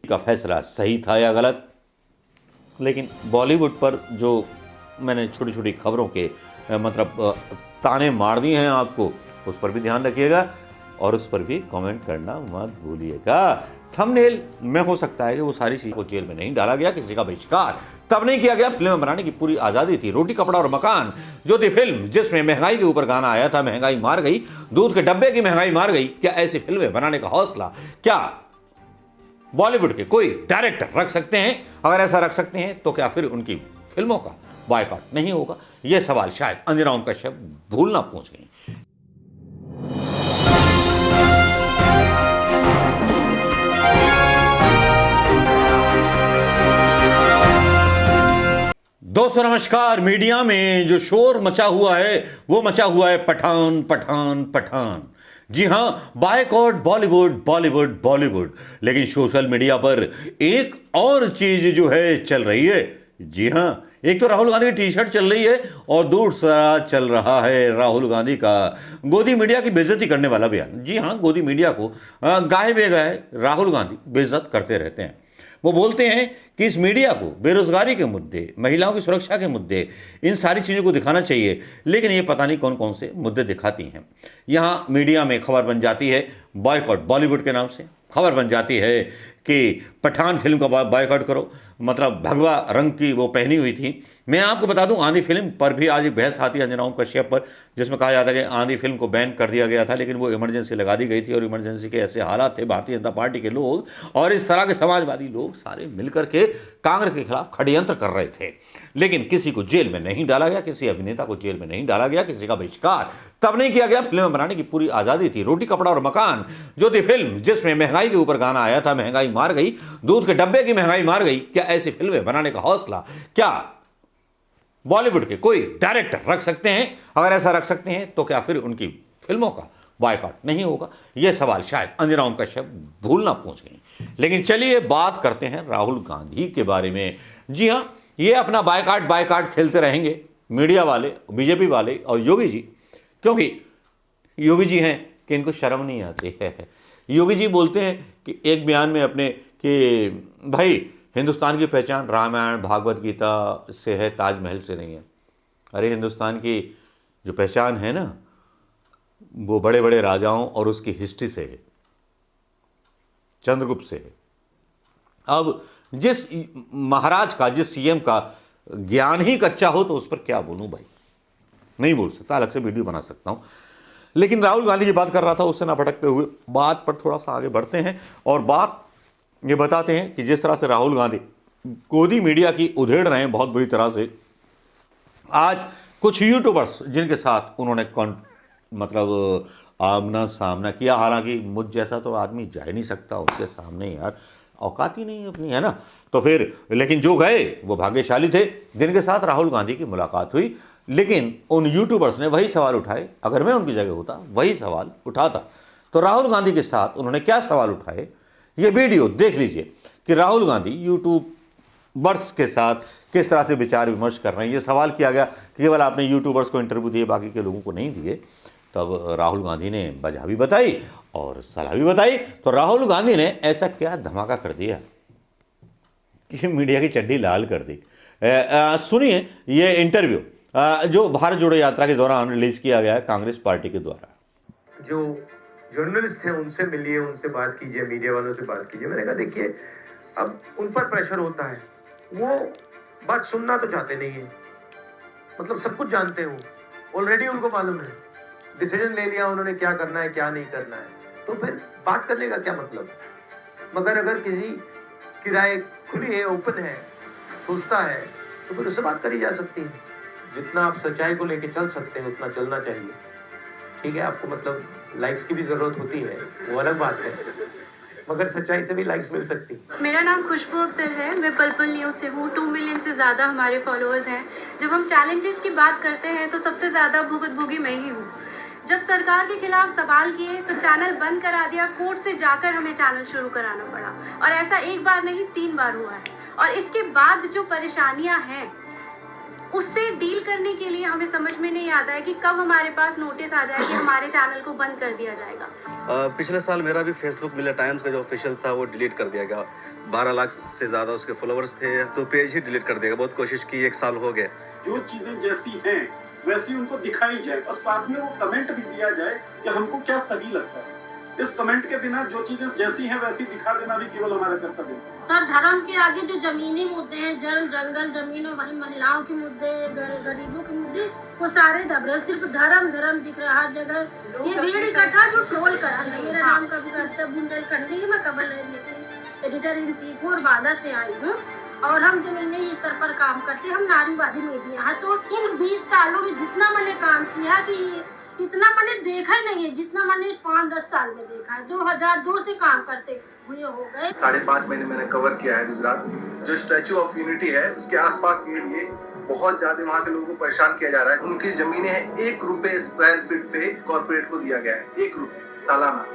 का फैसला सही था या गलत। लेकिन बॉलीवुड पर जो मैंने छोटी छोटी खबरों के ताने मार दिए हैं आपको, उस पर भी ध्यान रखिएगा और उस पर भी कमेंट करना मत भूलिएगा। थंबनेल में हो सकता है कि वो सारी चीज़ों को जेल में नहीं डाला गया, किसी का बहिष्कार तब नहीं किया गया। फिल्म बनाने की पूरी आज़ादी थी। रोटी कपड़ा और मकान जो थी फिल्म जिसमें महंगाई के ऊपर गाना आया था, महंगाई मार गई, दूध के डब्बे की महंगाई मार गई। क्या ऐसी फिल्में बनाने का हौसला क्या बॉलीवुड के कोई डायरेक्टर रख सकते हैं? अगर ऐसा रख सकते हैं तो क्या फिर उनकी फिल्मों का बॉयकॉट नहीं होगा? यह सवाल शायद अंजना ओम कश्यप भूलना पूछ गई। दोस्तों नमस्कार। मीडिया में जो शोर मचा हुआ है वो मचा हुआ है पठान पठान पठान। जी हां, बायकॉट बॉलीवुड बॉलीवुड बॉलीवुड। लेकिन सोशल मीडिया पर एक और चीज जो है चल रही है। जी हां, एक तो राहुल गांधी की टी शर्ट चल रही है और दूसरा चल रहा है राहुल गांधी का गोदी मीडिया की बेइज्जती करने वाला बयान। जी हां, गोदी मीडिया को गाए बेगाए राहुल गांधी बेइज्जत करते रहते हैं। वो बोलते हैं कि इस मीडिया को बेरोजगारी के मुद्दे, महिलाओं की सुरक्षा के मुद्दे, इन सारी चीज़ों को दिखाना चाहिए, लेकिन ये पता नहीं कौन कौन से मुद्दे दिखाती हैं। यहाँ मीडिया में खबर बन जाती है बॉयकॉट बॉलीवुड के नाम से, खबर बन जाती है कि पठान फिल्म का बॉयकॉट करो, मतलब भगवा रंग की वो पहनी हुई थी। मैं आपको बता दूं, आंधी फिल्म पर भी आज एक बहस आती है अंजना ओम कश्यप पर, जिसमें कहा जाता है कि आंधी फिल्म को बैन कर दिया गया था, लेकिन वो इमरजेंसी लगा दी गई थी और इमरजेंसी के ऐसे हालात थे, भारतीय जनता पार्टी के लोग और इस तरह के समाजवादी लोग सारे मिलकर के कांग्रेस के खिलाफ षड्यंत्र कर रहे थे। लेकिन किसी को जेल में नहीं डाला गया, किसी अभिनेता को जेल में नहीं डाला गया, किसी का बहिष्कार तब नहीं किया गया। फिल्म बनाने की पूरी आज़ादी थी। रोटी कपड़ा और मकान जो थी फिल्म जिसमें महंगाई के ऊपर गाना आया था, महंगाई मार गई, दूध के डब्बे की महंगाई मार गई। क्या ऐसी फिल्में बनाने का हौसला क्या बॉलीवुड के कोई डायरेक्टर रख सकते हैं? अगर ऐसा रख सकते हैं तो क्या फिर उनकी फिल्मों का बॉयकॉट नहीं होगा? यह सवाल शायद अंजना ओम कश्यप भूलना पूछ गई। लेकिन चलिए बात करते हैं राहुल गांधी के बारे में। जी हां, ये अपना बायकॉट खेलते रहेंगे मीडिया वाले, बीजेपी वाले और योगी जी, क्योंकि योगी जी हैं कि इनको शर्म नहीं आती है। योगी जी बोलते हैं कि एक बयान में अपने कि भाई हिंदुस्तान की पहचान रामायण भागवत गीता से है, ताजमहल से नहीं है। अरे हिंदुस्तान की जो पहचान है ना, वो बड़े बड़े राजाओं और उसकी हिस्ट्री से है, चंद्रगुप्त से है। अब जिस महाराज का, जिस सीएम का ज्ञान ही कच्चा हो तो उस पर क्या बोलूं भाई? नहीं बोल सकता, अलग से वीडियो बना सकता हूं। लेकिन राहुल गांधी की बात कर रहा था, उससे ना भटकते हुए बात पर थोड़ा सा आगे बढ़ते हैं और बात ये बताते हैं कि जिस तरह से राहुल गांधी गोदी मीडिया की उधेड़ रहे हैं बहुत बुरी तरह से। आज कुछ यूट्यूबर्स जिनके साथ उन्होंने आमना सामना किया, हालांकि मुझ जैसा तो आदमी जा ही नहीं सकता उनके सामने, यार औकात ही नहीं अपनी, है ना। तो फिर लेकिन जो गए वो भाग्यशाली थे जिनके साथ राहुल गांधी की मुलाकात हुई। लेकिन उन यूट्यूबर्स ने वही सवाल उठाए, अगर मैं उनकी जगह होता वही सवाल उठाता। तो राहुल गांधी के साथ उन्होंने क्या सवाल उठाए, ये वीडियो देख लीजिए कि राहुल गांधी यूट्यूबर्स के साथ किस तरह से विचार विमर्श कर रहे हैं। ये सवाल किया गया कि केवल आपने यूट्यूबर्स को इंटरव्यू दिए, बाकी के लोगों को नहीं दिए। तब राहुल गांधी ने वजह भी बताई और सलाह भी बताई। तो राहुल गांधी ने ऐसा क्या धमाका कर दिया कि मीडिया की चड्डी लाल कर दी। सुनिए ये इंटरव्यू जो भारत जोड़ो यात्रा के दौरान रिलीज किया गया है कांग्रेस पार्टी के द्वारा। जो जर्नलिस्ट हैं उनसे मिलिए, उनसे बात कीजिए, मीडिया वालों से बात कीजिए। मैंने कहा देखिए, अब उन पर प्रेशर होता है, वो बात सुनना तो चाहते नहीं है, मतलब सब कुछ जानते हो, ऑलरेडी उनको मालूम है, डिसीजन ले लिया उन्होंने क्या करना है क्या नहीं करना है, तो फिर बात करने का क्या मतलब। मगर अगर किसी की राय खुली है, ओपन है, सोचता है, तो फिर उससे बात करी जा सकती है। जितना आप सच्चाई को लेके चल सकते हैं उतना चलना चाहिए। ठीक है, आपको मतलब लाइक्स की भी जरूरत होती है, वो अलग बात है, मगर सच्चाई से भी लाइक्स मिल सकती है। मेरा नाम खुशबू अख्तर है, मैं पल न्यूज़ से हूँ। 2 मिलियन से ज़्यादा हमारे फॉलोअर्स हैं। जब हम चैलेंजेस की बात करते हैं तो सबसे ज़्यादा भुगतभोगी मैं ही हूँ। जब सरकार के खिलाफ सवाल किए तो चैनल बंद करा दिया, कोर्ट से जाकर हमें चैनल शुरू कराना पड़ा, और ऐसा एक बार नहीं 3 बार हुआ है। और इसके बाद जो परेशानियाँ हैं उससे डील करने के लिए हमें समझ में नहीं आता है कि कब हमारे पास नोटिस आ जाए कि हमारे चैनल को बंद कर दिया जाएगा। पिछले साल मेरा भी फेसबुक मिले टाइम्स का जो ऑफिशियल था वो डिलीट कर दिया गया। 12 लाख से ज़्यादा उसके फॉलोअर्स थे, तो पेज ही डिलीट कर दिया। बहुत कोशिश की, 1 साल हो गया। जो चीजें जैसी हैं वैसी उनको दिखाई जाए और साथ में वो कमेंट भी दिया जाए कि हमको क्या सही लगता है। इस कमेंट के बिना जो चीजें जैसी हैं वैसी दिखा देना भी केवल हमारा कर्तव्य है। सर, धर्म के आगे जो जमीनी मुद्दे हैं, जल जंगल जमीन और वही महिलाओं के मुद्दे, गरीबों के मुद्दे, वो सारे दब रहे। सिर्फ धर्म दिख रहा है हर जगह। ये भीड़ इकट्ठा जो ट्रोल कर रहा है। मेरा नाम कभी करते बुंदेलखंडी, मैं कबल एडिटर इन चीफ हूँ और बांदा से आई हूँ और हम जमीनी स्तर पर काम करते हैं। हम नारीवादी मीडिया है। तो इन 20 सालों में जितना मैंने काम किया कि इतना मैंने देखा ही नहीं है जितना मैंने 5-10 साल में देखा है। 2002 से काम करते हुए हो गए। 5.5 महीने मैंने कवर किया है गुजरात। जो स्टैचू ऑफ यूनिटी है उसके आसपास के एरिए बहुत ज्यादा वहाँ के लोगों को परेशान किया जा रहा है। उनकी जमीनें हैं 1 रुपए स्क्वायर फीट पे कॉर्पोरेट को दिया गया है, 1 रुपए सालाना।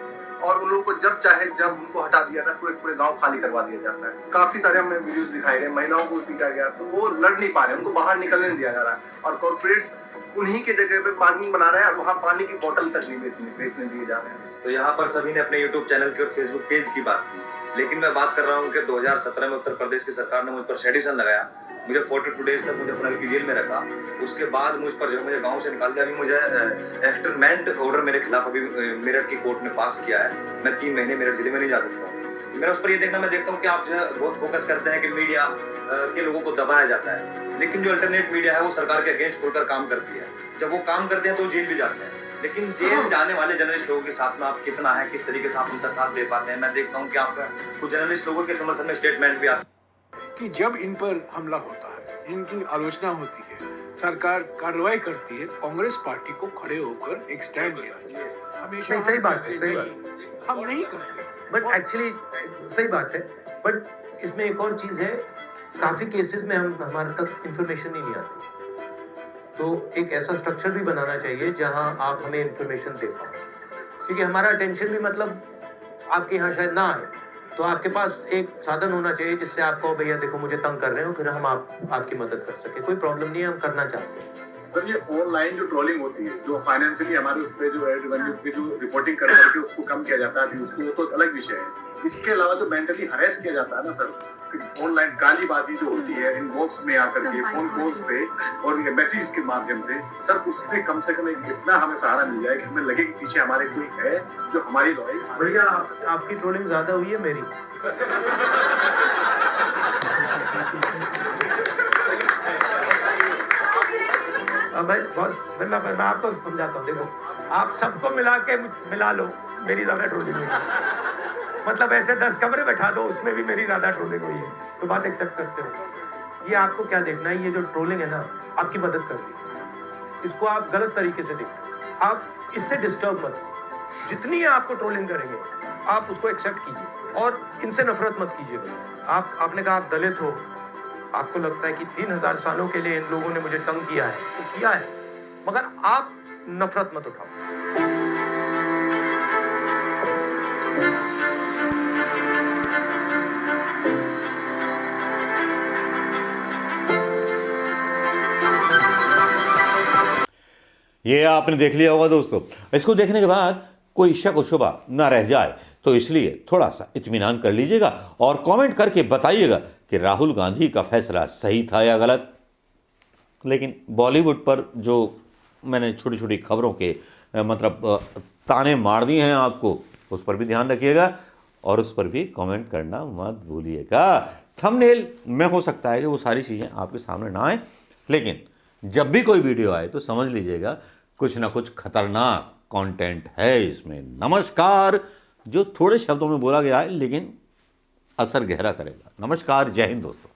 और उन लोगों को जब उनको हटा दिया था पूरे गांव खाली करवा दिया जाता है। काफी सारे हमें वीडियोस दिखाए गए, महिलाओं को पीटा गया, तो वो लड़ नहीं पा रहे, उनको बाहर निकलने नहीं दिया जा रहा है। और कॉर्पोरेट उन्हीं के जगह पे पानी बना रहा है और वहाँ पानी की बोतल तक नहीं बेचने दिए जा रहे हैं। तो यहाँ पर सभी ने अपने यूट्यूब चैनल की और फेसबुक पेज की बात की, लेकिन मैं बात कर रहा हूँ कि 2017 में उत्तर प्रदेश की सरकार ने मुझ पर सेडिशन लगाया। मुझे 42 डेज तक मुझे फनल की जेल में रखा। उसके बाद मुझ पर जब मुझे गांव से निकाल दिया, अभी मुझे एक्सटर्नमेंट ऑर्डर मेरे खिलाफ अभी मेरठ की कोर्ट ने पास किया है। मैं 3 महीने मेरठ जिले में नहीं जा सकता। मेरा उस पर ये देखना, मैं देखता हूँ कि आप जो है बहुत फोकस करते हैं कि मीडिया के लोगों को दबाया जाता है, लेकिन जो अल्टरनेट मीडिया है वो सरकार के अगेंस्ट खुलकर काम करती है। जब वो काम करते हैं तो जेल भी जाते हैं, लेकिन जेल जाने वाले जर्नलिस्ट लोगों के साथ में आप कितना है, किस तरीके से आप उनका साथ दे पाते हैं। मैं देखता हूँ कि आपका कुछ जर्नलिस्ट लोगों के समर्थन में स्टेटमेंट भी आता है कि जब इन पर हमला होता है, इनकी आलोचना होती है, सरकार कार्रवाई करती है, कांग्रेस पार्टी को खड़े होकर एक स्टैंड लेना चाहिए। हमेशा नहीं, सही बात है, सही बात। हम नहीं करते, बट एक्चुअली सही बात है। बट इसमें एक और चीज है, काफी केसेस में हमारे तक इंफॉर्मेशन ही नहीं आती। तो एक ऐसा स्ट्रक्चर भी बनाना चाहिए जहां आप हमें इंफॉर्मेशन दे पाओ, क्योंकि हमारा अटेंशन भी मतलब आपके यहाँ शायद ना आए। तो आपके पास एक साधन होना चाहिए जिससे आप कहो भैया देखो मुझे तंग कर रहे हो, फिर हम आपकी मदद कर सके। कोई प्रॉब्लम नहीं है, हम करना चाहते हैं। पर ये ऑनलाइन जो ट्रोलिंग होती है, जो फाइनेंशियली हमारे उस पे जो रेवेन्यू की जो रिपोर्टिंग करके उसको कम किया जाता है, उसको वो तो अलग विषय है। इसके अलावा जो मेंटली हरेस किया जाता है ना सर, ऑनलाइन गालीबाजी जो होती है इनबॉक्स में आकर के, फोन कॉल्स पे और मैसेज के माध्यम से, सर उसमें कम से कम इतना हमें सहारा मिल जाए कि हमें लगे कि पीछे हमारे कोई है जो हमारी लॉयल। भैया आपकी ट्रोलिंग ज्यादा हुई है मेरी। भाई बॉस, मैं आपको समझाता हूँ। देखो, आप सबको मिला लो, मेरी ज्यादा ट्रोलिंग हुई है। मतलब ऐसे 10 कमरे बैठा दो, उसमें भी मेरी ज्यादा ट्रोलिंग हुई है, तो बात एक्सेप्ट करते हो। ये आपको क्या देखना है, ये जो ट्रोलिंग है ना, आपकी मदद कर रही है। इसको आप गलत तरीके से देखो, आप इससे डिस्टर्ब मत। जितनी आपको ट्रोलिंग करेंगे आप उसको एक्सेप्ट कीजिए और इनसे नफरत मत कीजिएगा। आपने कहा आप दलित हो, आपको लगता है कि 3000 सालों के लिए इन लोगों ने मुझे तंग किया है, तो किया है, मगर आप नफरत मत उठाओ। ये आपने देख लिया होगा दोस्तों। इसको देखने के बाद कोई शक व शुबा ना रह जाए, तो इसलिए थोड़ा सा इत्मीनान कर लीजिएगा और कमेंट करके बताइएगा कि राहुल गांधी का फैसला सही था या गलत। लेकिन बॉलीवुड पर जो मैंने छोटी छोटी खबरों के मतलब ताने मार दिए हैं आपको, उस पर भी ध्यान रखिएगा और उस पर भी कमेंट करना मत भूलिएगा। थंबनेल में हो सकता है कि वो सारी चीज़ें आपके सामने ना आए, लेकिन जब भी कोई वीडियो आए तो समझ लीजिएगा कुछ ना कुछ खतरनाक कंटेंट है इसमें। नमस्कार, जो थोड़े शब्दों में बोला गया है लेकिन असर गहरा करेगा। नमस्कार, जय हिंद दोस्तों।